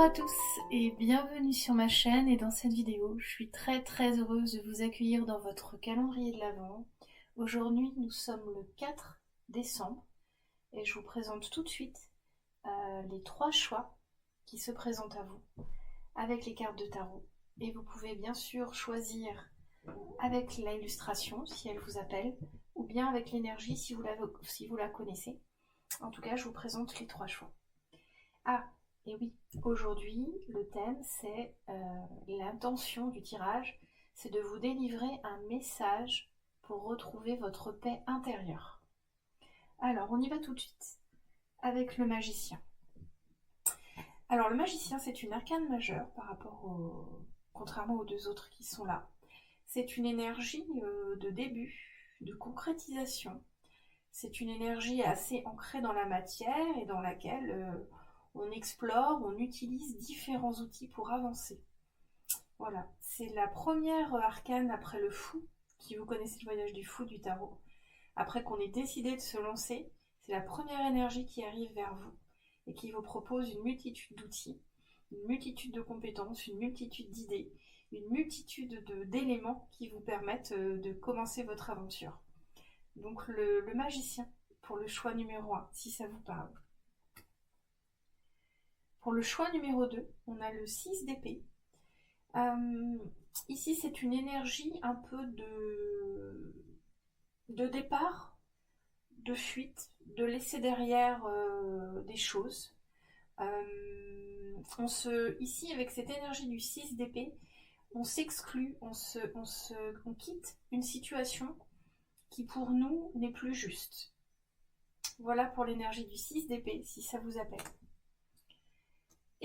à tous et bienvenue sur ma chaîne et dans cette vidéo. Je suis très heureuse de vous accueillir dans votre calendrier de l'Avent. Aujourd'hui nous sommes le 4 décembre et je vous présente tout de suite les 3 choix qui se présentent à vous avec les cartes de tarot. Et vous pouvez bien sûr choisir avec l'illustration si elle vous appelle ou bien avec l'énergie si vous la connaissez. En tout cas je vous présente les 3 choix. Ah, et oui, aujourd'hui, le thème, c'est l'intention du tirage, c'est de vous délivrer un message pour retrouver votre paix intérieure. Alors, on y va tout de suite avec le magicien. Alors, le magicien, c'est une arcane majeure contrairement aux deux autres qui sont là. C'est une énergie de début, de concrétisation. C'est une énergie assez ancrée dans la matière et dans laquelle on explore, on utilise différents outils pour avancer. Voilà, c'est la première arcane après le fou, si vous connaissez le voyage du fou du tarot. Après qu'on ait décidé de se lancer, c'est la première énergie qui arrive vers vous et qui vous propose une multitude d'outils, une multitude de compétences, une multitude d'idées, une multitude d'éléments qui vous permettent de commencer votre aventure. Donc le magicien, pour le choix numéro 1, si ça vous parle. Pour le choix numéro 2, on a le 6 d'épée. Ici, c'est une énergie un peu de départ, de fuite, de laisser derrière des choses. Ici, avec cette énergie du 6 d'épée, on s'exclut, on quitte une situation qui pour nous n'est plus juste. Voilà pour l'énergie du 6 d'épée, si ça vous appelle.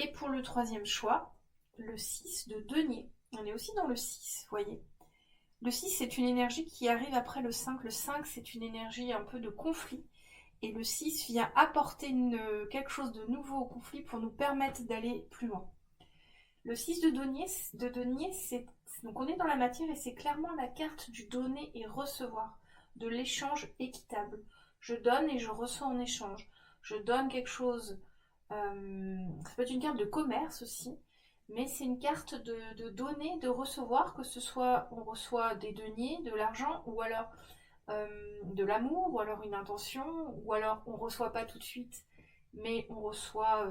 Et pour le troisième choix, le 6 de denier. On est aussi dans le 6, vous voyez. Le 6, c'est une énergie qui arrive après le 5. Le 5, c'est une énergie un peu de conflit. Et le 6 vient apporter quelque chose de nouveau au conflit pour nous permettre d'aller plus loin. Le 6 de denier, donc on est dans la matière et c'est clairement la carte du donner et recevoir, de l'échange équitable. Je donne et je reçois en échange. Je donne quelque chose. Ça peut être une carte de commerce aussi, mais c'est une carte de donner, de recevoir, que ce soit on reçoit des deniers, de l'argent, ou alors de l'amour, ou alors une intention, ou alors on reçoit pas tout de suite, mais on reçoit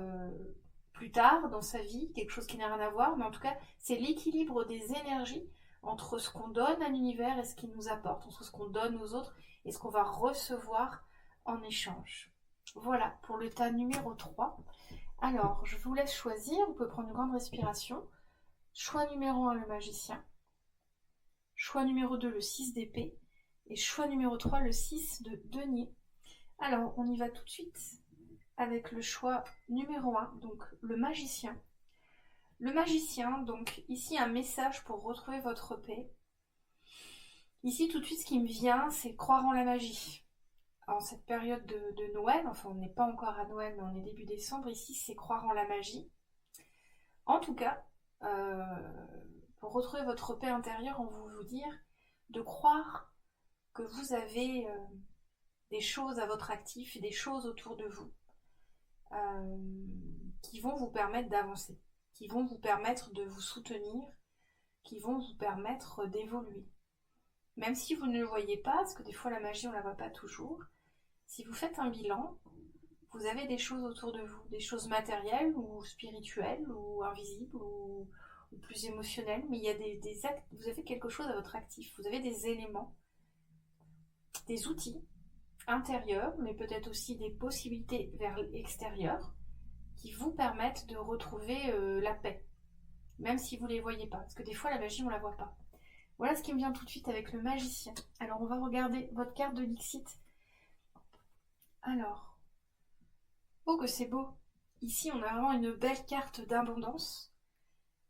plus tard dans sa vie, quelque chose qui n'a rien à voir, mais en tout cas c'est l'équilibre des énergies entre ce qu'on donne à l'univers et ce qu'il nous apporte, entre ce qu'on donne aux autres et ce qu'on va recevoir en échange. Voilà pour le tas numéro 3. Alors, je vous laisse choisir, vous pouvez prendre une grande respiration. Choix numéro 1, le magicien. Choix numéro 2, le 6 d'épée. Et choix numéro 3, le 6 de denier. Alors, on y va tout de suite avec le choix numéro 1, donc le magicien. Le magicien, donc ici un message pour retrouver votre paix. Ici, tout de suite, ce qui me vient, c'est croire en la magie. En cette période de Noël, enfin on n'est pas encore à Noël, mais on est début décembre, ici c'est croire en la magie. En tout cas, pour retrouver votre paix intérieure, on veut vous dire de croire que vous avez des choses à votre actif et des choses autour de vous qui vont vous permettre d'avancer, qui vont vous permettre de vous soutenir, qui vont vous permettre d'évoluer. Même si vous ne le voyez pas, parce que des fois la magie on ne la voit pas toujours, si vous faites un bilan, vous avez des choses autour de vous, des choses matérielles ou spirituelles ou invisibles ou plus émotionnelles, mais il y a des actes, vous avez quelque chose à votre actif, vous avez des éléments, des outils intérieurs, mais peut-être aussi des possibilités vers l'extérieur qui vous permettent de retrouver la paix, même si vous ne les voyez pas, parce que des fois la magie on ne la voit pas. Voilà ce qui me vient tout de suite avec le magicien. Alors on va regarder votre carte de Dixit. Alors, oh que c'est beau. Ici on a vraiment une belle carte d'abondance.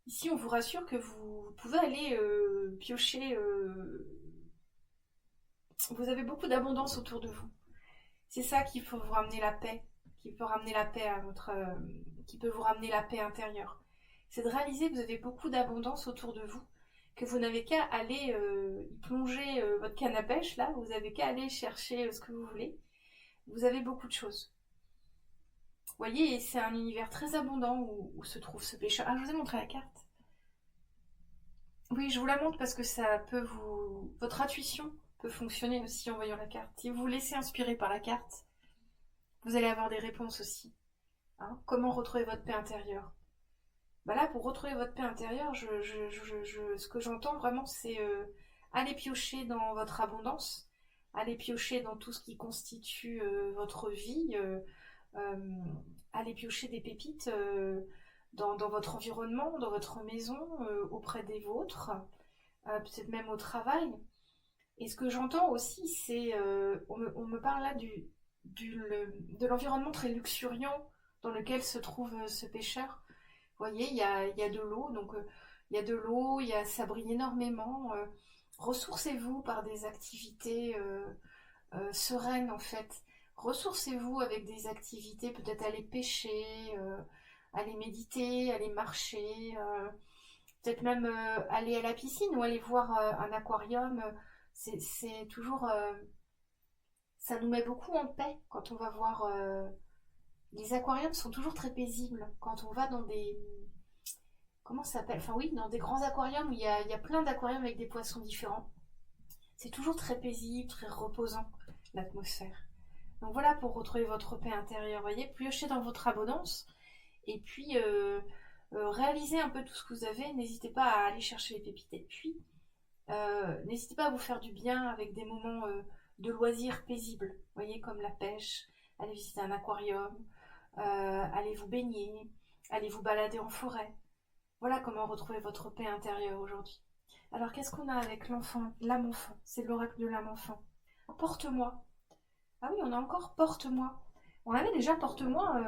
Ici on vous rassure que vous pouvez aller piocher. Vous avez beaucoup d'abondance autour de vous. C'est ça qui peut vous ramener la paix, qui peut ramener la paix à votre, qui peut vous ramener la paix intérieure. C'est de réaliser que vous avez beaucoup d'abondance autour de vous, que vous n'avez qu'à aller y plonger votre canne à pêche là, vous n'avez qu'à aller chercher ce que vous voulez. Vous avez beaucoup de choses. voyez, et c'est un univers très abondant où se trouve ce pêcheur. Ah, je vous ai montré la carte. Oui, je vous la montre parce que ça peut vous... Votre intuition peut fonctionner aussi en voyant la carte. Si vous vous laissez inspirer par la carte, vous allez avoir des réponses aussi. Hein. Comment retrouver votre paix intérieure? Bah là, pour retrouver votre paix intérieure, ce que j'entends vraiment, c'est aller piocher dans votre abondance, aller piocher dans tout ce qui constitue votre vie, euh, aller piocher des pépites dans votre environnement, dans votre maison, auprès des vôtres, peut-être même au travail. Et ce que j'entends aussi, c'est, on me parle là de l'environnement très luxuriant dans lequel se trouve ce pêcheur. Vous voyez, il y a de l'eau, donc il y a de l'eau, ça brille énormément. Ressourcez-vous par des activités sereines en fait. Ressourcez-vous avec des activités, peut-être aller pêcher, aller méditer, aller marcher, peut-être même aller à la piscine ou aller voir un aquarium. C'est toujours, ça nous met beaucoup en paix quand on va voir. Les aquariums sont toujours très paisibles quand on va dans des, comment ça s'appelle? Enfin oui, dans des grands aquariums où il y a plein d'aquariums avec des poissons différents. C'est toujours très paisible, très reposant, l'atmosphère. Donc voilà pour retrouver votre paix intérieure, voyez, piochez dans votre abondance et puis réalisez un peu tout ce que vous avez. N'hésitez pas à aller chercher les pépites et puis n'hésitez pas à vous faire du bien avec des moments de loisirs paisibles, voyez, comme la pêche, aller visiter un aquarium, allez vous baigner, allez vous balader en forêt. Voilà comment retrouver votre paix intérieure aujourd'hui. Alors qu'est-ce qu'on a avec l'enfant, l'âme enfant? C'est l'oracle de l'âme enfant. Porte-moi. Ah oui, on a encore porte-moi. On avait déjà porte-moi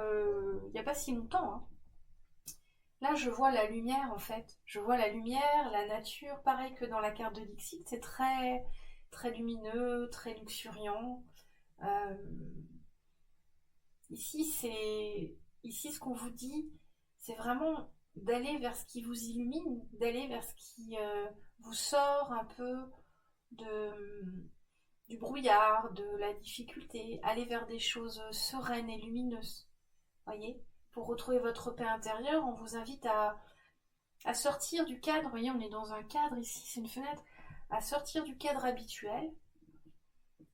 il n'y a pas si longtemps. Hein. Là, je vois la lumière en fait. Je vois la lumière, la nature, pareil que dans la carte de Dixit. C'est très, très lumineux, très luxuriant. Euh, ici, ce qu'on vous dit, c'est vraiment d'aller vers ce qui vous illumine, d'aller vers ce qui vous sort un peu de, du brouillard, de la difficulté, aller vers des choses sereines et lumineuses. Voyez, pour retrouver votre paix intérieure, on vous invite à sortir du cadre. Vous voyez, on est dans un cadre ici, c'est une fenêtre, à sortir du cadre habituel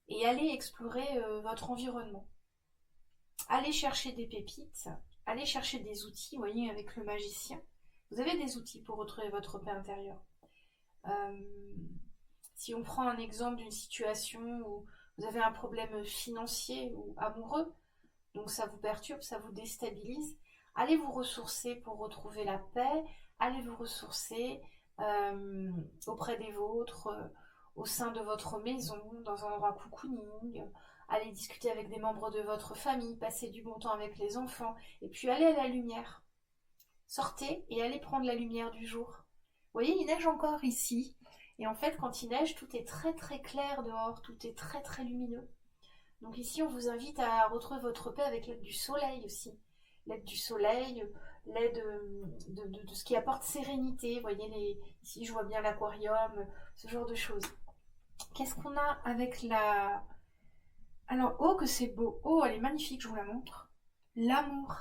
et aller explorer votre environnement. Allez chercher des pépites, allez chercher des outils, vous voyez, avec le magicien. Vous avez des outils pour retrouver votre paix intérieure. Si on prend un exemple d'une situation où vous avez un problème financier ou amoureux, donc ça vous perturbe, ça vous déstabilise, allez vous ressourcer pour retrouver la paix, allez vous ressourcer auprès des vôtres, au sein de votre maison, dans un endroit cocooning, allez discuter avec des membres de votre famille, passer du bon temps avec les enfants, et puis allez à la lumière. Sortez et allez prendre la lumière du jour. Vous voyez, il neige encore ici. Et en fait, quand il neige, tout est très très clair dehors, tout est très très lumineux. Donc ici, on vous invite à retrouver votre paix avec l'aide du soleil aussi. L'aide du soleil, l'aide de ce qui apporte sérénité. Vous voyez, ici, je vois bien l'aquarium, ce genre de choses. Qu'est-ce qu'on a avec la... Alors, oh, que c'est beau. Oh, elle est magnifique, je vous la montre. L'amour.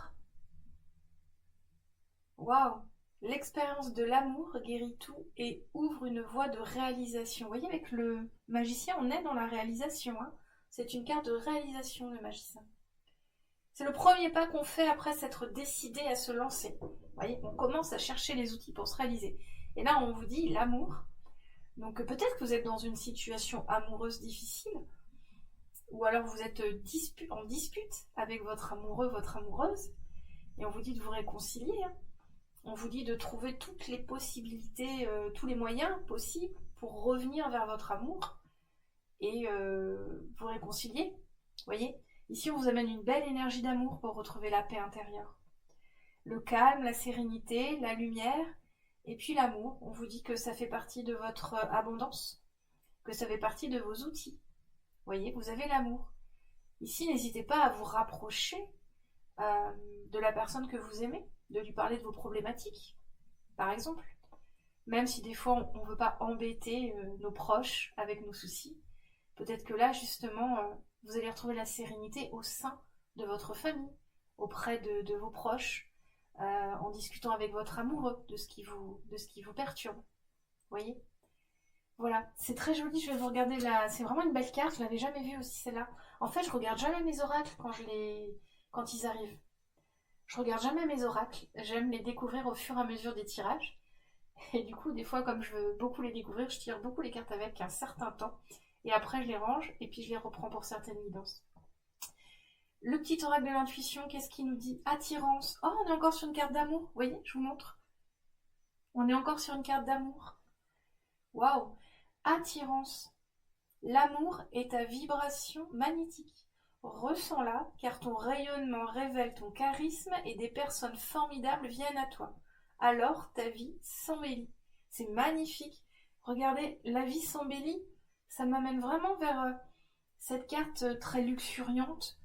Waouh! L'expérience de l'amour guérit tout et ouvre une voie de réalisation. Vous voyez, avec le magicien, on est dans la réalisation. Hein. C'est une carte de réalisation, le magicien. C'est le premier pas qu'on fait après s'être décidé à se lancer. Vous voyez, on commence à chercher les outils pour se réaliser. Et là, on vous dit l'amour. Donc peut-être que vous êtes dans une situation amoureuse difficile, ou alors vous êtes en dispute avec votre amoureux, votre amoureuse, et on vous dit de vous réconcilier. Hein. On vous dit de trouver toutes les possibilités, tous les moyens possibles pour revenir vers votre amour et vous réconcilier. Vous voyez, ici on vous amène une belle énergie d'amour pour retrouver la paix intérieure. Le calme, la sérénité, la lumière et puis l'amour. On vous dit que ça fait partie de votre abondance, que ça fait partie de vos outils. Vous voyez, vous avez l'amour. Ici, n'hésitez pas à vous rapprocher de la personne que vous aimez, de lui parler de vos problématiques, par exemple. Même si des fois on ne veut pas embêter nos proches avec nos soucis, peut-être que là justement vous allez retrouver la sérénité au sein de votre famille, auprès de vos proches, en discutant avec votre amoureux de ce qui vous perturbe. Vous voyez? Voilà, c'est très joli, je vais vous regarder là. C'est vraiment une belle carte, je l'avais jamais vue aussi celle-là. En fait, je regarde jamais mes oracles quand ils arrivent. Je regarde jamais mes oracles, j'aime les découvrir au fur et à mesure des tirages. Et du coup, des fois, comme je veux beaucoup les découvrir, je tire beaucoup les cartes avec un certain temps. Et après, je les range et puis je les reprends pour certaines guidances. Le petit oracle de l'intuition, qu'est-ce qu'il nous dit? Attirance. Oh, on est encore sur une carte d'amour. Vous voyez, je vous montre. On est encore sur une carte d'amour. Waouh! Attirance. L'amour est ta vibration magnétique. Ressens-la, car ton rayonnement révèle ton charisme et des personnes formidables viennent à toi. Alors ta vie s'embellit. C'est magnifique. Regardez, la vie s'embellit. Ça m'amène vraiment vers cette carte très luxuriante.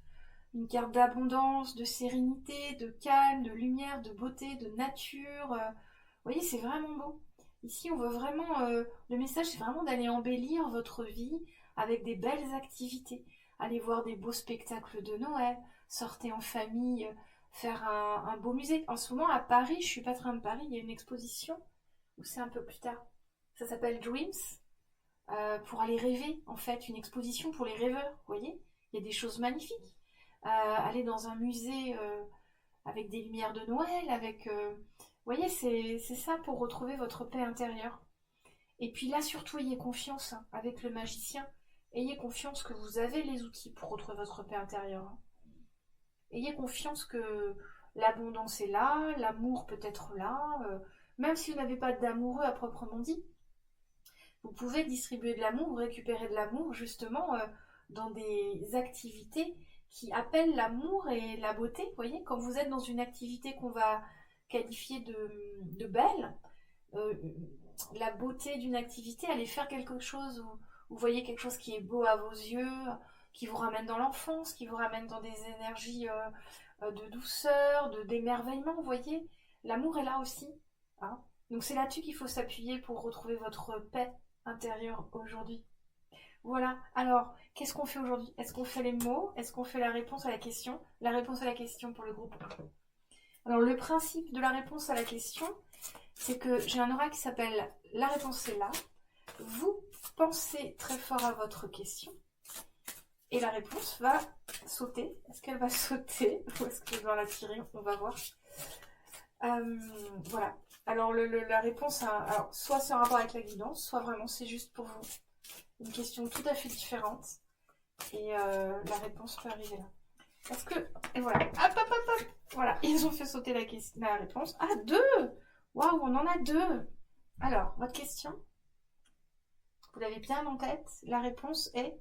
Une carte d'abondance, de sérénité, de calme, de lumière, de beauté, de nature. Vous voyez, c'est vraiment beau. Ici, on veut vraiment... le message, c'est vraiment d'aller embellir votre vie avec des belles activités. Allez voir des beaux spectacles de Noël, sortez en famille, faire un beau musée. En ce moment, à Paris, je suis pas très loin de Paris, il y a une exposition, ou c'est un peu plus tard. Ça s'appelle Dreams, pour aller rêver, en fait, une exposition pour les rêveurs, vous voyez. Il y a des choses magnifiques. Aller dans un musée avec des lumières de Noël, avec... vous voyez, c'est ça pour retrouver votre paix intérieure. Et puis là, surtout, ayez confiance avec le magicien. Ayez confiance que vous avez les outils pour retrouver votre paix intérieure. Ayez confiance que l'abondance est là, l'amour peut être là. Même si vous n'avez pas d'amoureux à proprement dit, vous pouvez distribuer de l'amour, récupérer de l'amour justement dans des activités qui appellent l'amour et la beauté. Vous voyez, quand vous êtes dans une activité qu'on va qualifier de belle, la beauté d'une activité, aller faire quelque chose où vous voyez quelque chose qui est beau à vos yeux, qui vous ramène dans l'enfance, qui vous ramène dans des énergies de douceur, d'émerveillement, vous voyez. L'amour est là aussi. Hein. Donc c'est là-dessus qu'il faut s'appuyer pour retrouver votre paix intérieure aujourd'hui. Voilà, alors, qu'est-ce qu'on fait aujourd'hui? Est-ce qu'on fait les mots? Est-ce qu'on fait la réponse à la question? La réponse à la question pour le groupe 1. Alors, le principe de la réponse à la question, c'est que j'ai un oracle qui s'appelle La réponse est là. Vous pensez très fort à votre question et la réponse va sauter. Est-ce qu'elle va sauter ou est-ce que je dois la tirer? On va voir. Voilà. Alors, la réponse, alors, soit c'est en rapport avec la guidance, soit vraiment c'est juste pour vous. Une question tout à fait différente. Et la réponse peut arriver là. Est-ce que... Et voilà. Hop, hop, hop, hop. Voilà. Ils ont fait sauter la réponse. Ah, 2. Waouh, on en a 2. Alors, votre question, vous l'avez bien en tête. La réponse est...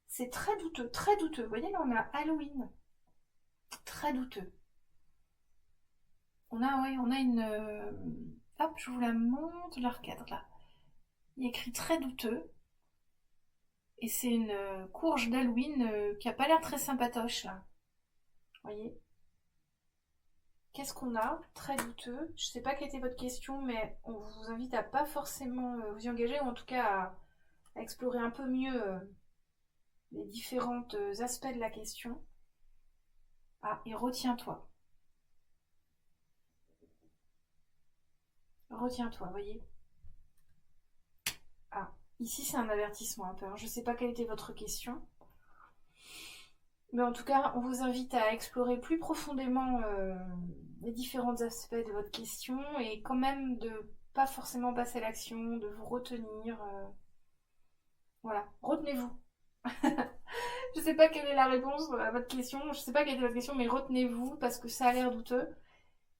C'est très douteux, très douteux. Vous voyez, là, on a Halloween. Très douteux. On a une... Hop, je vous la montre, le recadre, là. Il y a écrit très douteux. Et c'est une courge d'Halloween qui a pas l'air très sympatoche, là. Vous voyez? Qu'est-ce qu'on a? Très douteux. Je sais pas quelle était votre question, mais on vous invite à pas forcément vous y engager, ou en tout cas à explorer un peu mieux les différents aspects de la question. Ah, et retiens-toi. Retiens-toi, vous voyez? Ah, ici c'est un avertissement un peu. Je sais pas quelle était votre question. Mais en tout cas, on vous invite à explorer plus profondément les différents aspects de votre question et quand même de pas forcément passer à l'action, de vous retenir. Voilà, retenez-vous. Je sais pas quelle est la réponse à votre question, je sais pas quelle est votre question, mais retenez-vous parce que ça a l'air douteux.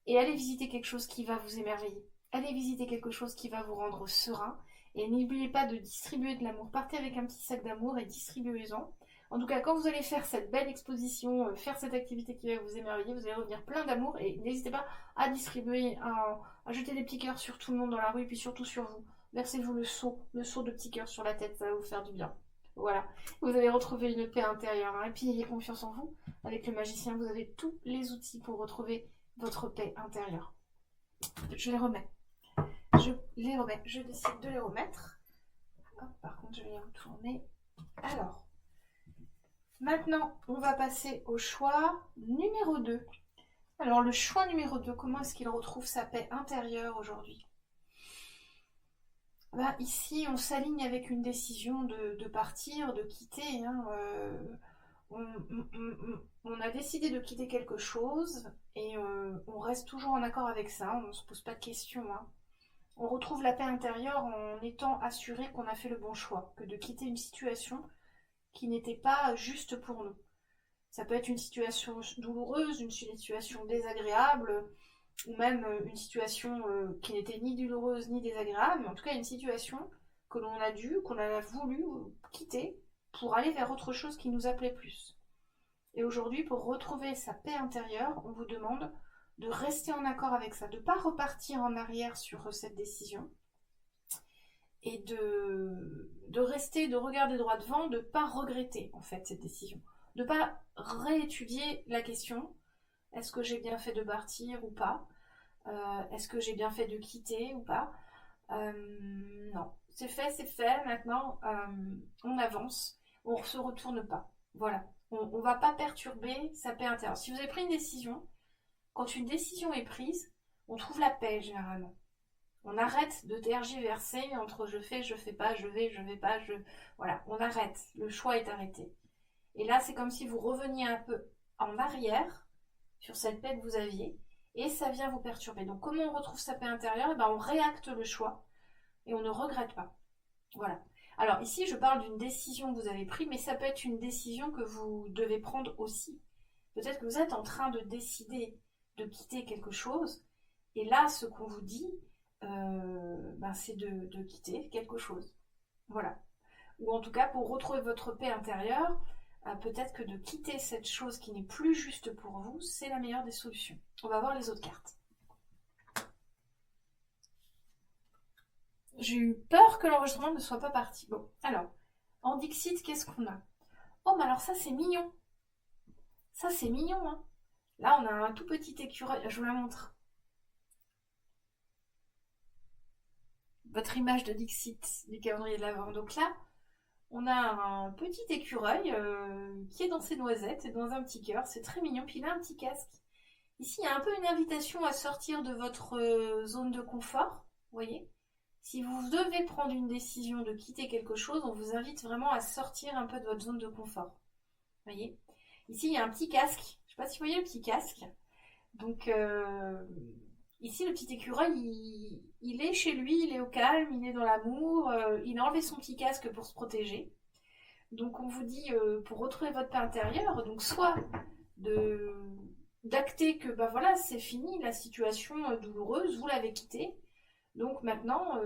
Et allez visiter quelque chose qui va vous émerveiller. Allez visiter quelque chose qui va vous rendre serein. Et n'oubliez pas de distribuer de l'amour. Partez avec un petit sac d'amour et distribuez-en. En tout cas, quand vous allez faire cette belle exposition, faire cette activité qui va vous émerveiller, vous allez revenir plein d'amour et n'hésitez pas à distribuer, à jeter des petits cœurs sur tout le monde dans la rue et puis surtout sur vous. Versez-vous le seau de petits cœurs sur la tête, ça va vous faire du bien. Voilà, vous allez retrouver une paix intérieure. Hein. Et puis ayez confiance en vous. Avec le magicien, vous avez tous les outils pour retrouver votre paix intérieure. Je les remets. Je décide de les remettre. Hop, par contre, je vais les retourner. Alors, Maintenant, on va passer au choix numéro 2. Alors, le choix numéro 2, comment est-ce qu'il retrouve sa paix intérieure aujourd'hui? Ici, on s'aligne avec une décision de partir, de quitter. On a décidé de quitter quelque chose et on reste toujours en accord avec ça, on ne se pose pas de questions. On retrouve la paix intérieure en étant assuré qu'on a fait le bon choix, que de quitter une situation qui n'était pas juste pour nous. Ça peut être une situation douloureuse, une situation désagréable, ou même une situation qui n'était ni douloureuse ni désagréable, mais en tout cas une situation que l'on a dû, qu'on a voulu quitter pour aller vers autre chose qui nous appelait plus. Et aujourd'hui, pour retrouver sa paix intérieure, on vous demande de rester en accord avec ça, de ne pas repartir en arrière sur cette décision, et de rester, de regarder droit devant, de ne pas regretter en fait cette décision, de ne pas réétudier la question, est-ce que j'ai bien fait de partir ou pas, est-ce que j'ai bien fait de quitter ou pas, non, c'est fait, maintenant on avance, on ne se retourne pas, voilà, on ne va pas perturber sa paix intérieure. Si vous avez pris une décision, quand une décision est prise, on trouve la paix généralement. On arrête de tergiverser entre je fais pas, je vais pas, Voilà, on arrête. Le choix est arrêté. Et là, c'est comme si vous reveniez un peu en arrière sur cette paix que vous aviez et ça vient vous perturber. Donc, comment on retrouve sa paix intérieure? On réacte le choix et on ne regrette pas. Voilà. Alors, ici, je parle d'une décision que vous avez prise, mais ça peut être une décision que vous devez prendre aussi. Peut-être que vous êtes en train de décider de quitter quelque chose et là, ce qu'on vous dit, c'est de quitter quelque chose. Voilà. Ou en tout cas, pour retrouver votre paix intérieure, peut-être que de quitter cette chose qui n'est plus juste pour vous, c'est la meilleure des solutions. On va voir les autres cartes. J'ai eu peur que l'enregistrement ne soit pas parti. Bon, alors, en Dixit, qu'est-ce qu'on a? Oh, mais alors ça, c'est mignon. Ça, c'est mignon, hein. Là, on a un tout petit écureuil. Je vous la montre. Votre image de Dixit du calendrier de l'Avent. Donc là, on a un petit écureuil qui est dans ses noisettes et dans un petit cœur. C'est très mignon. Puis il a un petit casque. Ici, il y a un peu une invitation à sortir de votre zone de confort. Vous voyez? Si vous devez prendre une décision de quitter quelque chose, on vous invite vraiment à sortir un peu de votre zone de confort. Vous voyez? Ici, il y a un petit casque. Je ne sais pas si vous voyez le petit casque. Donc, ici, le petit écureuil, il est chez lui, il est au calme, il est dans l'amour, il a enlevé son petit casque pour se protéger. Donc on vous dit, pour retrouver votre paix intérieure, donc soit d'acter que voilà, c'est fini, la situation douloureuse, vous l'avez quittée, donc maintenant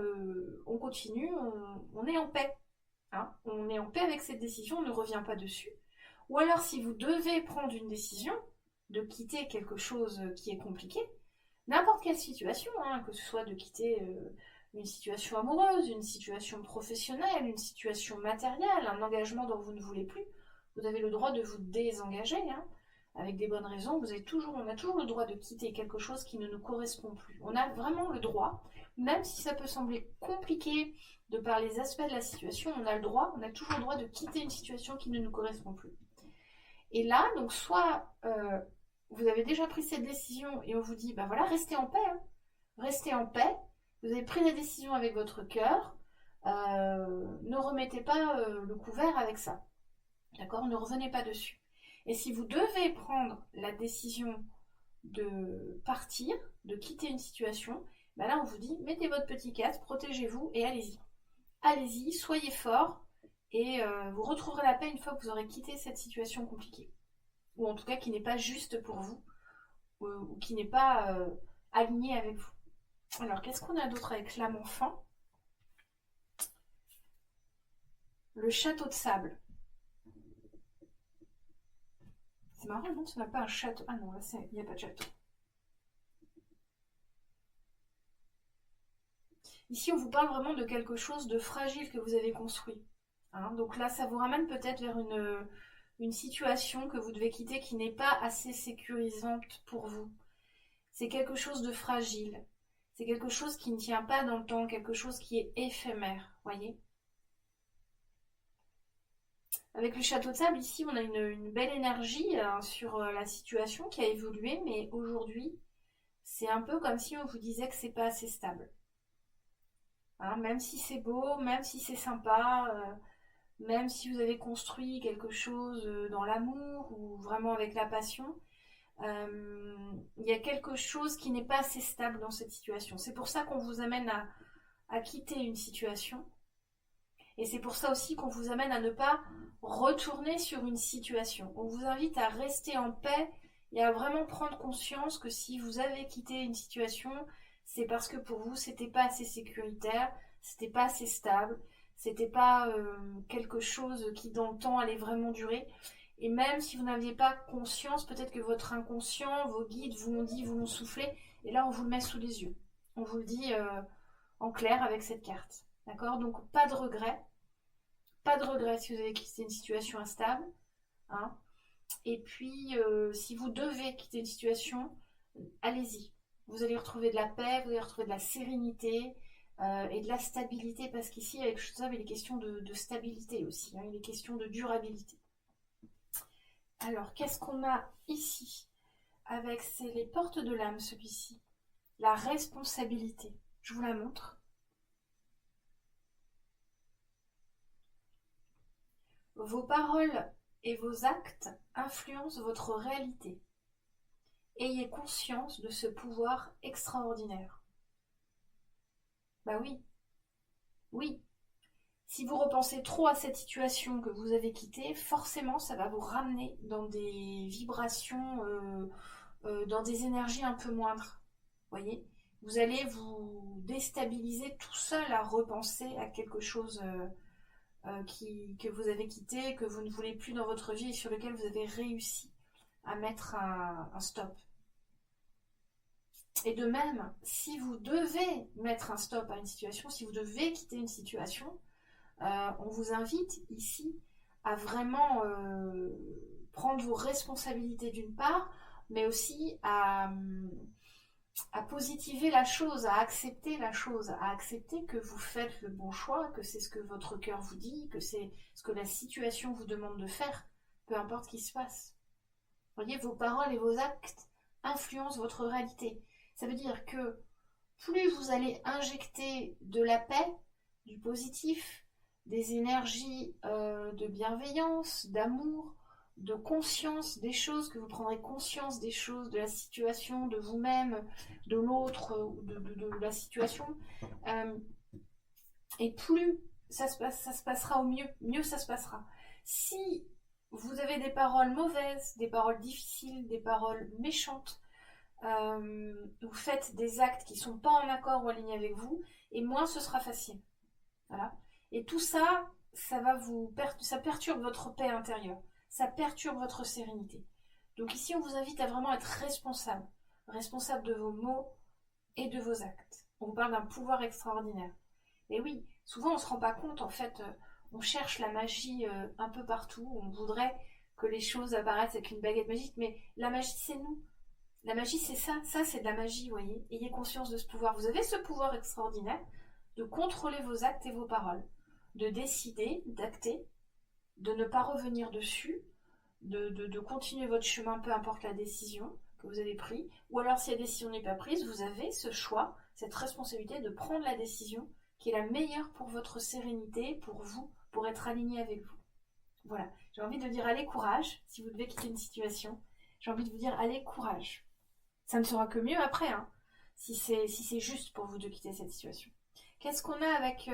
on continue, on est en paix. Hein, on est en paix avec cette décision, on ne revient pas dessus. Ou alors si vous devez prendre une décision de quitter quelque chose qui est compliqué, n'importe quelle situation, que ce soit de quitter une situation amoureuse, une situation professionnelle, une situation matérielle, un engagement dont vous ne voulez plus, vous avez le droit de vous désengager, avec des bonnes raisons. On a toujours le droit de quitter quelque chose qui ne nous correspond plus. On a vraiment le droit, même si ça peut sembler compliqué de par les aspects de la situation, on a toujours le droit de quitter une situation qui ne nous correspond plus. Et là, donc soit vous avez déjà pris cette décision et on vous dit, voilà, restez en paix. Restez en paix. Vous avez pris la décision avec votre cœur. Ne remettez pas le couvert avec ça. D'accord? Ne revenez pas dessus. Et si vous devez prendre la décision de partir, de quitter une situation, là on vous dit, mettez votre petit casque, protégez-vous et allez-y. Allez-y, soyez fort et vous retrouverez la paix une fois que vous aurez quitté cette situation compliquée. Ou en tout cas qui n'est pas juste pour vous, ou qui n'est pas aligné avec vous. Alors, qu'est-ce qu'on a d'autre avec l'âme enfant? Le château de sable. C'est marrant, non, ça n'a pas un château. Ah non, là, il n'y a pas de château. Ici, on vous parle vraiment de quelque chose de fragile que vous avez construit. Donc là, ça vous ramène peut-être vers une situation que vous devez quitter qui n'est pas assez sécurisante pour vous. C'est quelque chose de fragile. C'est quelque chose qui ne tient pas dans le temps, quelque chose qui est éphémère, voyez? Avec le château de sable, ici, on a une belle énergie sur la situation qui a évolué, mais aujourd'hui, c'est un peu comme si on vous disait que c'est pas assez stable. Hein, même si c'est beau, même si c'est sympa, même si vous avez construit quelque chose dans l'amour ou vraiment avec la passion, il y a quelque chose qui n'est pas assez stable dans cette situation. C'est pour ça qu'on vous amène à quitter une situation. Et c'est pour ça aussi qu'on vous amène à ne pas retourner sur une situation. On vous invite à rester en paix et à vraiment prendre conscience que si vous avez quitté une situation, c'est parce que pour vous, c'était pas assez sécuritaire, c'était pas assez stable, c'était pas quelque chose qui dans le temps allait vraiment durer. Et même si vous n'aviez pas conscience, peut-être que votre inconscient, vos guides vous l'ont dit, vous l'ont soufflé, et là on vous le met sous les yeux. On vous le dit en clair avec cette carte. D'accord? Donc pas de regret. Pas de regret si vous avez quitté une situation instable. Hein. Et puis, si vous devez quitter une situation, allez-y. Vous allez retrouver de la paix, vous allez retrouver de la sérénité et de la stabilité, parce qu'ici, avec Shutov, il est question de stabilité aussi. Hein, il est question de durabilité. Alors, qu'est-ce qu'on a ici avec, c'est les portes de l'âme, celui-ci. La responsabilité. Je vous la montre. Vos paroles et vos actes influencent votre réalité. Ayez conscience de ce pouvoir extraordinaire. Bah oui, oui. Si vous repensez trop à cette situation que vous avez quittée, forcément ça va vous ramener dans des vibrations, dans des énergies un peu moindres. Voyez, vous allez vous déstabiliser tout seul à repenser à quelque chose que vous avez quitté, que vous ne voulez plus dans votre vie et sur lequel vous avez réussi à mettre un stop. Et de même, si vous devez mettre un stop à une situation, si vous devez quitter une situation, on vous invite ici à vraiment prendre vos responsabilités d'une part, mais aussi à positiver la chose, à accepter la chose, à accepter que vous faites le bon choix, que c'est ce que votre cœur vous dit, que c'est ce que la situation vous demande de faire, peu importe ce qui se passe. Vous voyez, vos paroles et vos actes influencent votre réalité. Ça veut dire que plus vous allez injecter de la paix, du positif, des énergies de bienveillance, d'amour, de conscience des choses, que vous prendrez conscience des choses, de la situation, de vous-même, de l'autre, de la situation, et plus ça se passera au mieux, mieux ça se passera. Si vous avez des paroles mauvaises, des paroles difficiles, des paroles méchantes, vous faites des actes qui ne sont pas en accord ou alignés avec vous, et moins ce sera facile. Voilà. Et tout ça, ça perturbe votre paix intérieure, ça perturbe votre sérénité. Donc ici, on vous invite à vraiment être responsable, responsable de vos mots et de vos actes. On vous parle d'un pouvoir extraordinaire. Et oui, souvent on ne se rend pas compte, en fait, on cherche la magie un peu partout, on voudrait que les choses apparaissent avec une baguette magique, mais la magie c'est nous. La magie, c'est ça c'est de la magie, vous voyez. Ayez conscience de ce pouvoir. Vous avez ce pouvoir extraordinaire de contrôler vos actes et vos paroles, de décider, d'acter, de ne pas revenir dessus, de continuer votre chemin, peu importe la décision que vous avez prise. Ou alors, si la décision n'est pas prise, vous avez ce choix, cette responsabilité de prendre la décision qui est la meilleure pour votre sérénité, pour vous, pour être aligné avec vous. Voilà. J'ai envie de dire allez, courage, si vous devez quitter une situation. J'ai envie de vous dire allez, courage. Ça ne sera que mieux après, hein, si c'est juste pour vous de quitter cette situation. Qu'est-ce qu'on a avec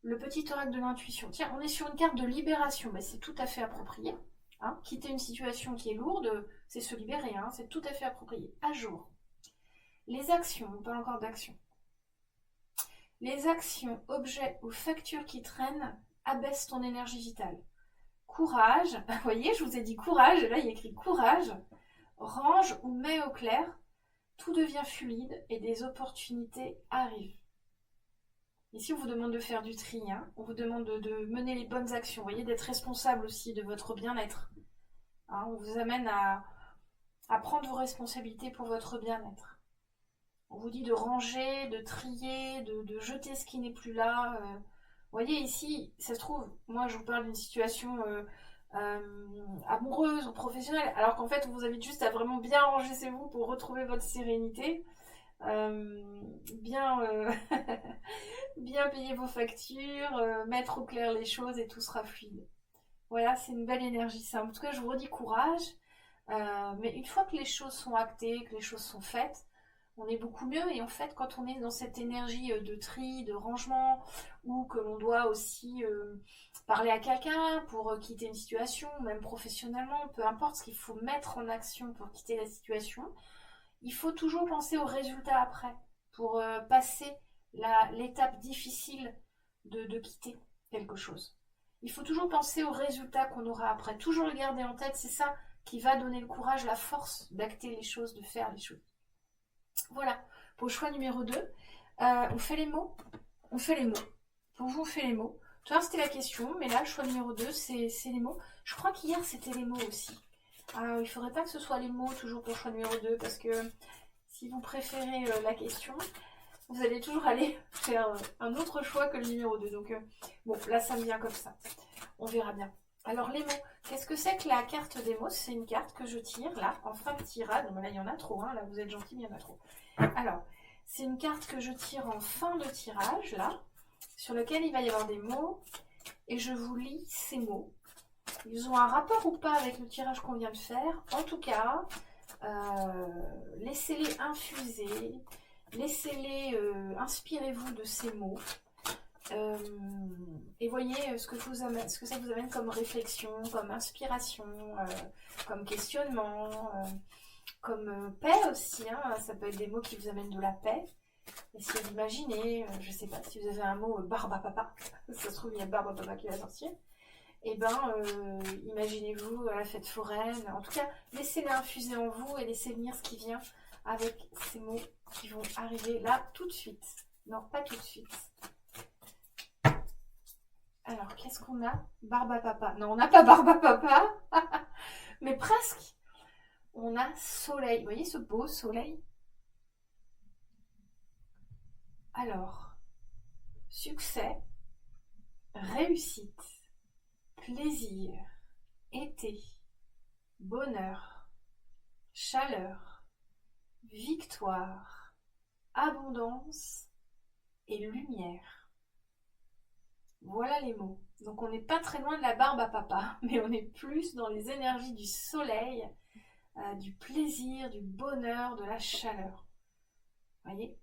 le petit oracle de l'intuition? Tiens, on est sur une carte de libération, mais c'est tout à fait approprié. Hein. Quitter une situation qui est lourde, c'est se libérer, hein, c'est tout à fait approprié. À jour. Les actions, on parle encore d'actions. Les actions, objets ou factures qui traînent abaissent ton énergie vitale. Courage, vous voyez, je vous ai dit courage, là il y a écrit courage. Range ou mets au clair, tout devient fluide et des opportunités arrivent. Ici, on vous demande de faire du tri, hein. On vous demande de mener les bonnes actions, vous voyez, d'être responsable aussi de votre bien-être. Hein, on vous amène à prendre vos responsabilités pour votre bien-être. On vous dit de ranger, de trier, de jeter ce qui n'est plus là, voyez ici, ça se trouve, moi je vous parle d'une situation amoureuse ou professionnelle, alors qu'en fait on vous invite juste à vraiment bien ranger chez vous pour retrouver votre sérénité, bien, bien payer vos factures, mettre au clair les choses et tout sera fluide. Voilà, c'est une belle énergie. Ça. En tout cas, je vous redis courage. Mais une fois que les choses sont actées, que les choses sont faites, on est beaucoup mieux. Et en fait, quand on est dans cette énergie de tri, de rangement, ou que l'on doit aussi parler à quelqu'un pour quitter une situation, même professionnellement, peu importe ce qu'il faut mettre en action pour quitter la situation, il faut toujours penser au résultat après, pour passer l'étape difficile de quitter quelque chose. Il faut toujours penser au résultat qu'on aura après, toujours le garder en tête, c'est ça qui va donner le courage, la force d'acter les choses, de faire les choses. Voilà, pour le choix numéro 2, on fait les mots. On fait les mots. Pour vous, on fait les mots. Tout à l'heure, c'était la question, mais là, le choix numéro 2, c'est les mots. Je crois qu'hier, c'était les mots aussi. Il ne faudrait pas que ce soit les mots toujours pour le choix numéro 2, parce que si vous préférez la question, vous allez toujours aller faire un autre choix que le numéro 2. Donc, bon, là, ça me vient comme ça. On verra bien. Alors, les mots. Qu'est-ce que c'est que la carte des mots? C'est une carte que je tire, là, en fin de tirade. Bon, là, il y en a trop, hein. Là, vous êtes gentils, mais il y en a trop. Alors, c'est une carte que je tire en fin de tirage, là, sur lequel il va y avoir des mots. Et je vous lis ces mots. Ils ont un rapport ou pas avec le tirage qu'on vient de faire. En tout cas, laissez-les infuser. Laissez-les, inspirez-vous de ces mots. Et voyez ce que ça vous amène comme réflexion, comme inspiration, comme questionnement, comme paix aussi. Hein, ça peut être des mots qui vous amènent de la paix. Essayez d'imaginer, je sais pas, si vous avez un mot barbe à papa, ça se trouve il y a barbe à papa qui va sortir. Et ben, imaginez-vous à la fête foraine. En tout cas, laissez-les infuser en vous et laissez venir ce qui vient avec ces mots qui vont arriver là tout de suite. Non, pas tout de suite. Alors, qu'est-ce qu'on a? Barbe à papa. Non, on n'a pas barbe à papa, mais presque. On a soleil. Vous voyez ce beau soleil? Alors, succès, réussite, plaisir, été, bonheur, chaleur, victoire, abondance et lumière. Voilà les mots. Donc on n'est pas très loin de la barbe à papa, mais on est plus dans les énergies du soleil, du plaisir, du bonheur, de la chaleur. Vous voyez?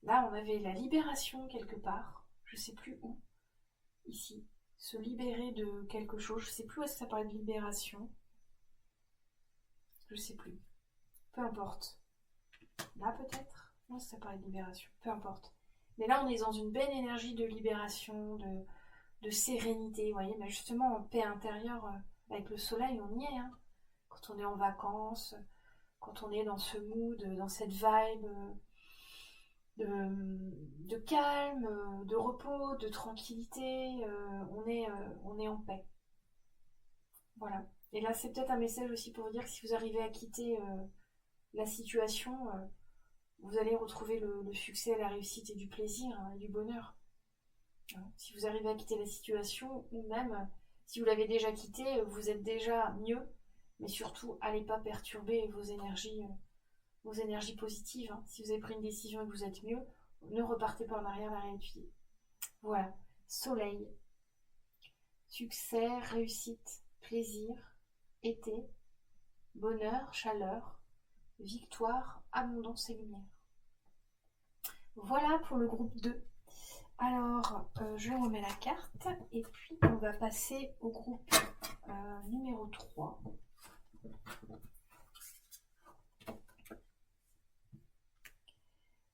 Là, on avait la libération quelque part, je ne sais plus où, ici. Se libérer de quelque chose, je ne sais plus où est-ce que ça parlait de libération. Je ne sais plus. Peu importe. Là peut-être? Non, ça parlait de libération. Peu importe. Mais là, on est dans une belle énergie de libération, de sérénité, vous voyez, mais justement en paix intérieure, avec le soleil, on y est, hein. Quand on est en vacances, quand on est dans ce mood, dans cette vibe de calme, de repos, de tranquillité, on est en paix. Voilà. Et là, c'est peut-être un message aussi pour vous dire que si vous arrivez à quitter la situation, vous allez retrouver le succès, la réussite et du plaisir, hein, et du bonheur. Si vous arrivez à quitter la situation, ou même si vous l'avez déjà quitté, vous êtes déjà mieux, mais surtout, allez pas perturber vos énergies positives. Hein. Si vous avez pris une décision et que vous êtes mieux, ne repartez pas en arrière, la réétudier. Voilà, soleil, succès, réussite, plaisir, été, bonheur, chaleur, victoire, abondance et lumière. Voilà pour le groupe 2. Alors, je remets la carte et puis on va passer au groupe numéro 3.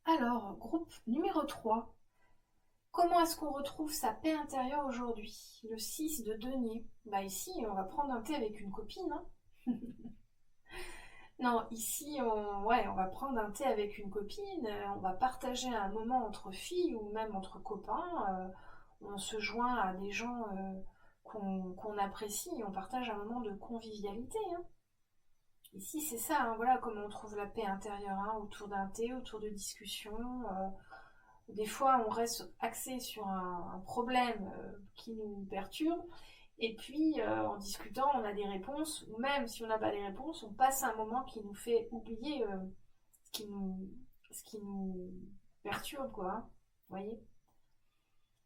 Alors, groupe numéro 3. Comment est-ce qu'on retrouve sa paix intérieure aujourd'hui? Le 6 de denier. Bah ici, on va prendre un thé avec une copine. Hein. Non, ici, on va prendre un thé avec une copine, on va partager un moment entre filles ou même entre copains, on se joint à des gens qu'on apprécie et on partage un moment de convivialité. Hein. Ici, c'est ça, hein, voilà comment on trouve la paix intérieure, hein, autour d'un thé, autour de discussions, Des fois, on reste axé sur un problème qui nous perturbe, et puis en discutant, on a des réponses, ou même si on n'a pas des réponses, on passe un moment qui nous fait oublier ce qui nous, ce qui nous perturbe, quoi. Hein, vous voyez?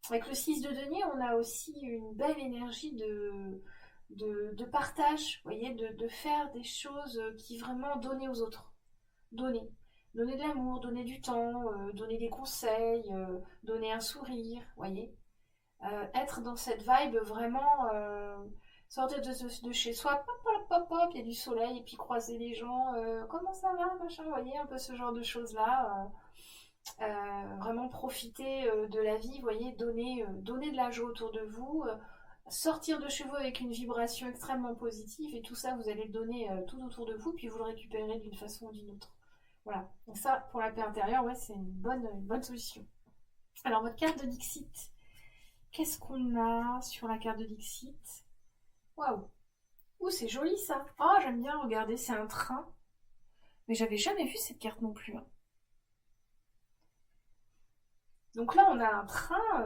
Avec le 6 de denier, on a aussi une belle énergie de partage, vous voyez, de faire des choses qui vraiment donnent aux autres. Donner. Donner de l'amour, donner du temps, donner des conseils, donner un sourire, vous voyez. Être dans cette vibe vraiment, sortir de chez soi, pop, pop, pop, pop, il y a du soleil, et puis croiser les gens, comment ça va, machin, vous voyez, un peu ce genre de choses-là. Vraiment profiter de la vie, vous voyez, donner de la joie autour de vous, sortir de chez vous avec une vibration extrêmement positive, et tout ça, vous allez le donner tout autour de vous, puis vous le récupérez d'une façon ou d'une autre. Voilà, donc ça, pour la paix intérieure, ouais, c'est une bonne solution. Alors, votre carte de Dixit, qu'est-ce qu'on a sur la carte de Dixit? Waouh! Ouh, c'est joli ça! Oh, j'aime bien regarder, c'est un train. Mais j'avais jamais vu cette carte non plus. Hein. Donc là, on a un train.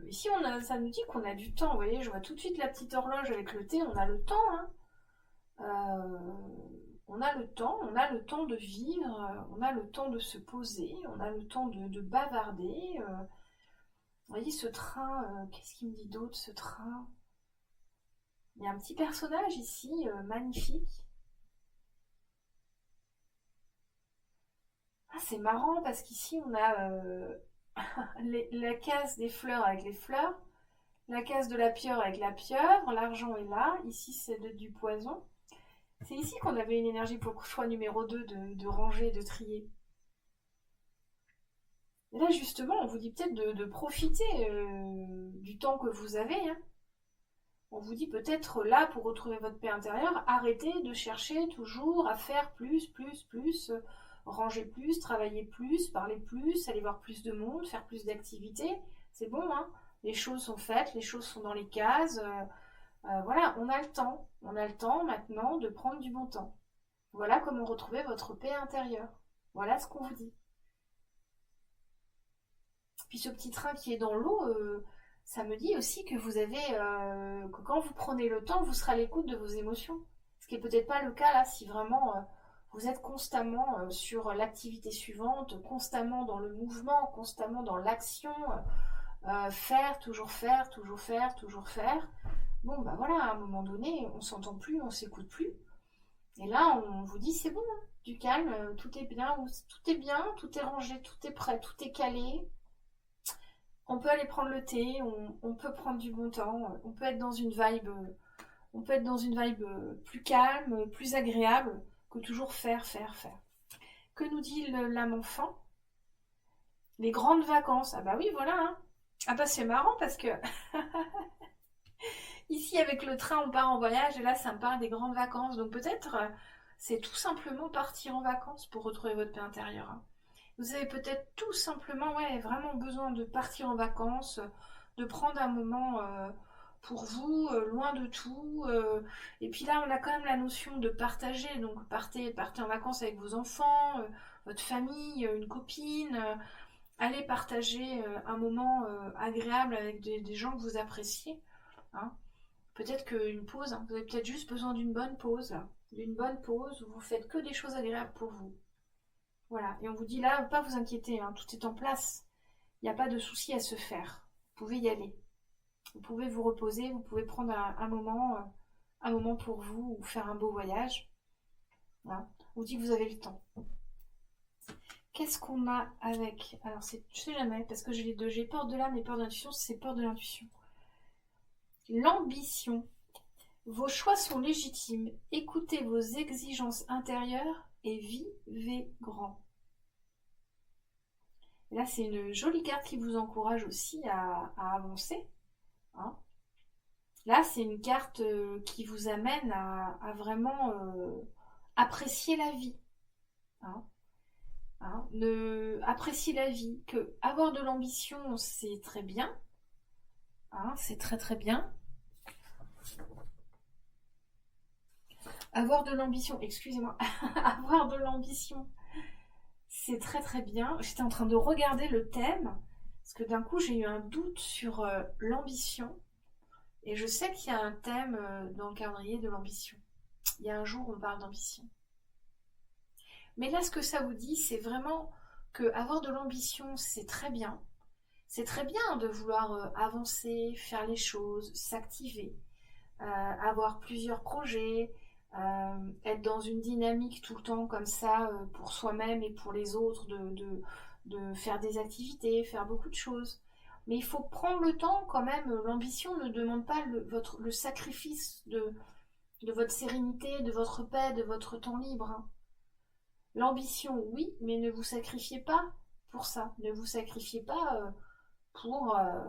Ici, ça nous dit qu'on a du temps. Vous voyez, je vois tout de suite la petite horloge avec le T. On a le temps. Hein. On a le temps de vivre. On a le temps de se poser. On a le temps de bavarder. Vous voyez, ce train. Qu'est-ce qu'il me dit d'autre, ce train? Il y a un petit personnage ici, magnifique. Ah, c'est marrant parce qu'ici, on a la case des fleurs avec les fleurs, la case de la pieuvre avec la pieuvre, l'argent est là, ici c'est du poison. C'est ici qu'on avait une énergie pour le choix numéro 2 de ranger, de trier. Et là justement, on vous dit peut-être de profiter du temps que vous avez. Hein. On vous dit peut-être là, pour retrouver votre paix intérieure, arrêtez de chercher toujours à faire plus, ranger plus, travailler plus, parler plus, aller voir plus de monde, faire plus d'activités. C'est bon, hein. Les choses sont faites, les choses sont dans les cases. Voilà, on a le temps. On a le temps maintenant de prendre du bon temps. Voilà comment retrouver votre paix intérieure. Voilà ce qu'on vous dit. Puis ce petit train qui est dans l'eau, ça me dit aussi que vous avez, que quand vous prenez le temps, vous serez à l'écoute de vos émotions. Ce qui n'est peut-être pas le cas là, si vraiment vous êtes constamment sur l'activité suivante, constamment dans le mouvement, constamment dans l'action, faire, toujours faire, toujours faire, toujours faire. Bon, bah voilà, à un moment donné, on s'entend plus, on s'écoute plus. Et là, on vous dit, c'est bon, hein, du calme, tout est bien, tout est rangé, tout est prêt, tout est calé. On peut aller prendre le thé, on peut prendre du bon temps, on peut être dans une vibe, plus calme, plus agréable que toujours faire, faire, faire. Que nous dit l'âme enfant? Les grandes vacances. Ah bah oui, voilà. Hein. Ah bah c'est marrant parce que ici avec le train on part en voyage et là ça me parle des grandes vacances. Donc peut-être c'est tout simplement partir en vacances pour retrouver votre paix intérieure. Hein. Vous avez peut-être tout simplement vraiment besoin de partir en vacances, de prendre un moment pour vous, loin de tout. Et puis là, on a quand même la notion de partager. Donc partez en vacances avec vos enfants, votre famille, une copine. Allez partager un moment agréable avec des gens que vous appréciez. Hein. Peut-être qu'une pause, hein, vous avez peut-être juste besoin d'une bonne pause. Là. D'une bonne pause où vous faites que des choses agréables pour vous. Voilà, et on vous dit là, pas vous inquiéter, hein, tout est en place. Il n'y a pas de souci à se faire. Vous pouvez y aller. Vous pouvez vous reposer, vous pouvez prendre un moment pour vous ou faire un beau voyage. Voilà. On vous dit que vous avez le temps. Qu'est-ce qu'on a avec? Alors, je sais jamais, parce que j'ai les deux. J'ai peur de l'âme et peur de l'intuition, c'est peur de l'intuition. L'ambition. Vos choix sont légitimes. Écoutez vos exigences intérieures et vivez grand. Là, c'est une jolie carte qui vous encourage aussi à avancer. Hein. Là, c'est une carte qui vous amène à vraiment apprécier la vie. Hein. Hein. Apprécier la vie. Que avoir de l'ambition, c'est très bien. Hein, c'est très très bien. Avoir de l'ambition, excusez-moi, avoir de l'ambition, c'est très très bien. J'étais en train de regarder le thème, parce que d'un coup j'ai eu un doute sur l'ambition. Et je sais qu'il y a un thème dans le calendrier de l'ambition. Il y a un jour où on parle d'ambition. Mais là, ce que ça vous dit, c'est vraiment que avoir de l'ambition, c'est très bien. C'est très bien de vouloir avancer, faire les choses, s'activer, avoir plusieurs projets, être dans une dynamique tout le temps comme ça pour soi-même et pour les autres, de faire des activités, faire beaucoup de choses. Mais il faut prendre le temps quand même. L'ambition ne demande pas le sacrifice de votre sérénité, de votre paix, de votre temps libre, hein. L'ambition, oui, mais ne vous sacrifiez pas pour ça. Ne vous sacrifiez pas pour, euh,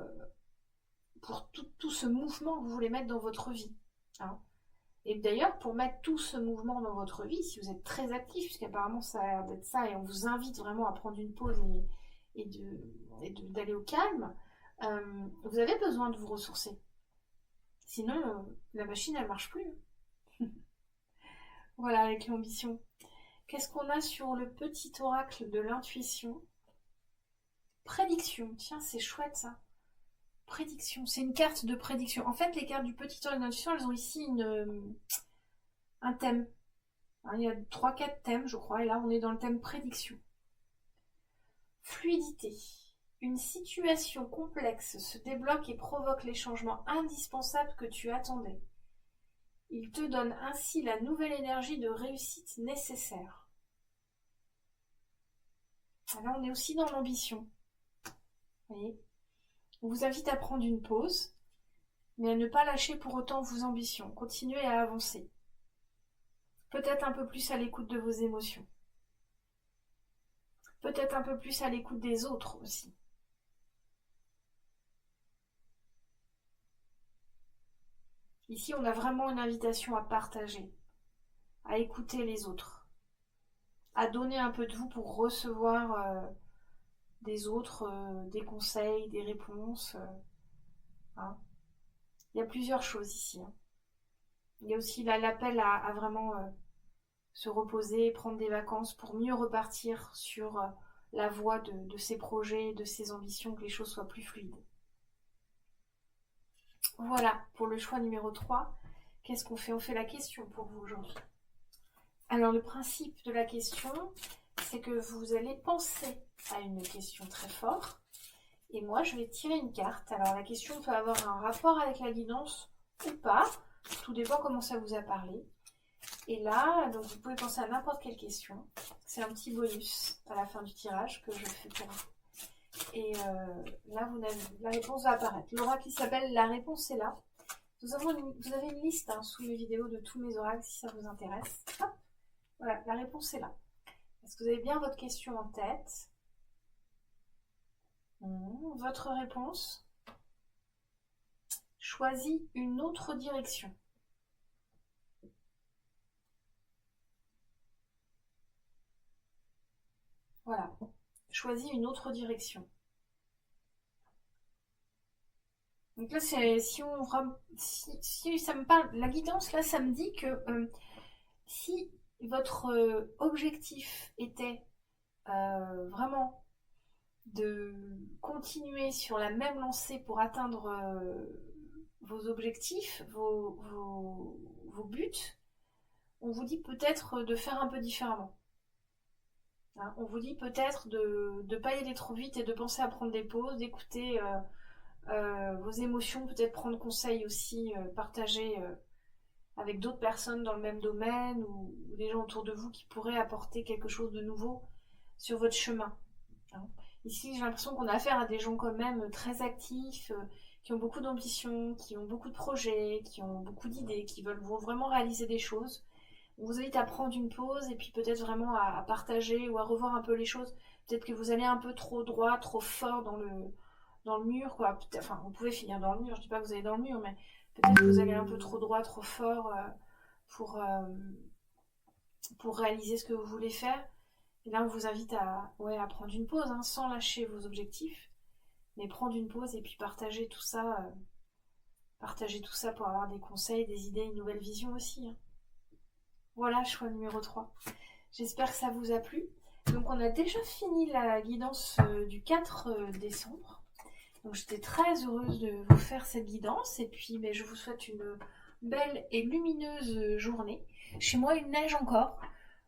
pour tout ce mouvement que vous voulez mettre dans votre vie, hein. Et d'ailleurs, pour mettre tout ce mouvement dans votre vie, si vous êtes très actif, puisqu'apparemment ça a l'air d'être ça, et on vous invite vraiment à prendre une pause d'aller au calme, vous avez besoin de vous ressourcer. Sinon, la machine, elle marche plus. Voilà, avec l'ambition. Qu'est-ce qu'on a sur le petit oracle de l'intuition? Prédiction, tiens, c'est chouette ça. Prédiction, c'est une carte de prédiction. En fait, les cartes du petit oracle de l'intuition, elles ont ici un thème. Hein, il y a 3-4 thèmes, je crois, et là, on est dans le thème prédiction. Fluidité. Une situation complexe se débloque et provoque les changements indispensables que tu attendais. Il te donne ainsi la nouvelle énergie de réussite nécessaire. Là, on est aussi dans l'ambition. Vous voyez ? On vous invite à prendre une pause, mais à ne pas lâcher pour autant vos ambitions. Continuez à avancer. Peut-être un peu plus à l'écoute de vos émotions. Peut-être un peu plus à l'écoute des autres aussi. Ici, on a vraiment une invitation à partager, à écouter les autres, à donner un peu de vous pour recevoir des autres, des conseils, des réponses. Hein. Il y a plusieurs choses ici, hein. Il y a aussi l'appel à vraiment se reposer, prendre des vacances pour mieux repartir sur la voie de ses projets, de ses ambitions, que les choses soient plus fluides. Voilà, pour le choix numéro 3, qu'est-ce qu'on fait? On fait la question pour vous aujourd'hui. Alors le principe de la question, c'est que vous allez penser à une question très forte, et moi je vais tirer une carte. Alors la question peut avoir un rapport avec la guidance ou pas, tout dépend comment ça vous a parlé. Et là, donc vous pouvez penser à n'importe quelle question. C'est un petit bonus à la fin du tirage que je fais pour vous. Et là, la réponse va apparaître. L'oracle qui s'appelle La réponse est là. Vous avez une liste sous les vidéos de tous mes oracles si ça vous intéresse. Hop, voilà, la réponse est là. Est-ce que vous avez bien votre question en tête? Votre réponse? Choisis une autre direction. Voilà, choisis une autre direction. Donc là, si ça me parle, la guidance, là, ça me dit que si votre objectif était vraiment de continuer sur la même lancée pour atteindre vos objectifs, vos buts, on vous dit peut-être de faire un peu différemment. Hein, on vous dit peut-être de ne pas y aller trop vite et de penser à prendre des pauses, d'écouter vos émotions, peut-être prendre conseil aussi, partager avec d'autres personnes dans le même domaine ou des gens autour de vous qui pourraient apporter quelque chose de nouveau sur votre chemin. Hein. Ici, j'ai l'impression qu'on a affaire à des gens quand même très actifs, qui ont beaucoup d'ambition, qui ont beaucoup de projets, qui ont beaucoup d'idées, qui veulent vraiment réaliser des choses. On vous invite à prendre une pause et puis peut-être vraiment à partager ou à revoir un peu les choses. Peut-être que vous allez un peu trop droit, trop fort dans le mur, quoi. Enfin, vous pouvez finir dans le mur, je dis pas que vous allez dans le mur, mais peut-être que vous allez un peu trop droit, trop fort pour, euh, pour réaliser ce que vous voulez faire. Et là, on vous invite à prendre une pause, sans lâcher vos objectifs, mais prendre une pause et puis partager tout ça pour avoir des conseils, des idées, une nouvelle vision aussi. Hein. Voilà, choix numéro 3. J'espère que ça vous a plu. Donc on a déjà fini la guidance du 4 décembre. Donc j'étais très heureuse de vous faire cette guidance. Et puis je vous souhaite une belle et lumineuse journée. Chez moi il neige encore.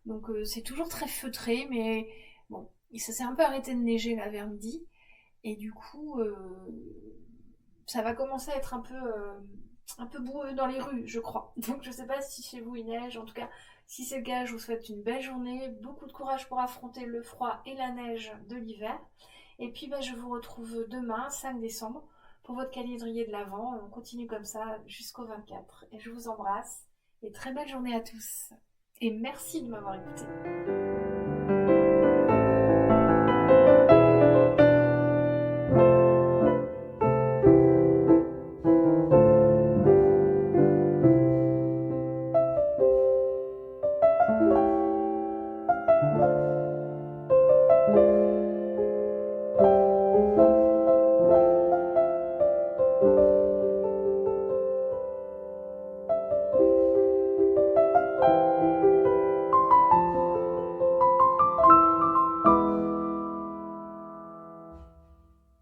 Donc c'est toujours très feutré. Mais bon, ça s'est un peu arrêté de neiger là vers midi. Et du coup, ça va commencer à être un peu boueux dans les rues, je crois. Donc je sais pas si chez vous il neige. En tout cas, si c'est le cas, je vous souhaite une belle journée, beaucoup de courage pour affronter le froid et la neige de l'hiver. Et puis je vous retrouve demain, 5 décembre, pour votre calendrier de l'Avent. On continue comme ça jusqu'au 24. Et je vous embrasse. Et très belle journée à tous. Et merci de m'avoir écouté.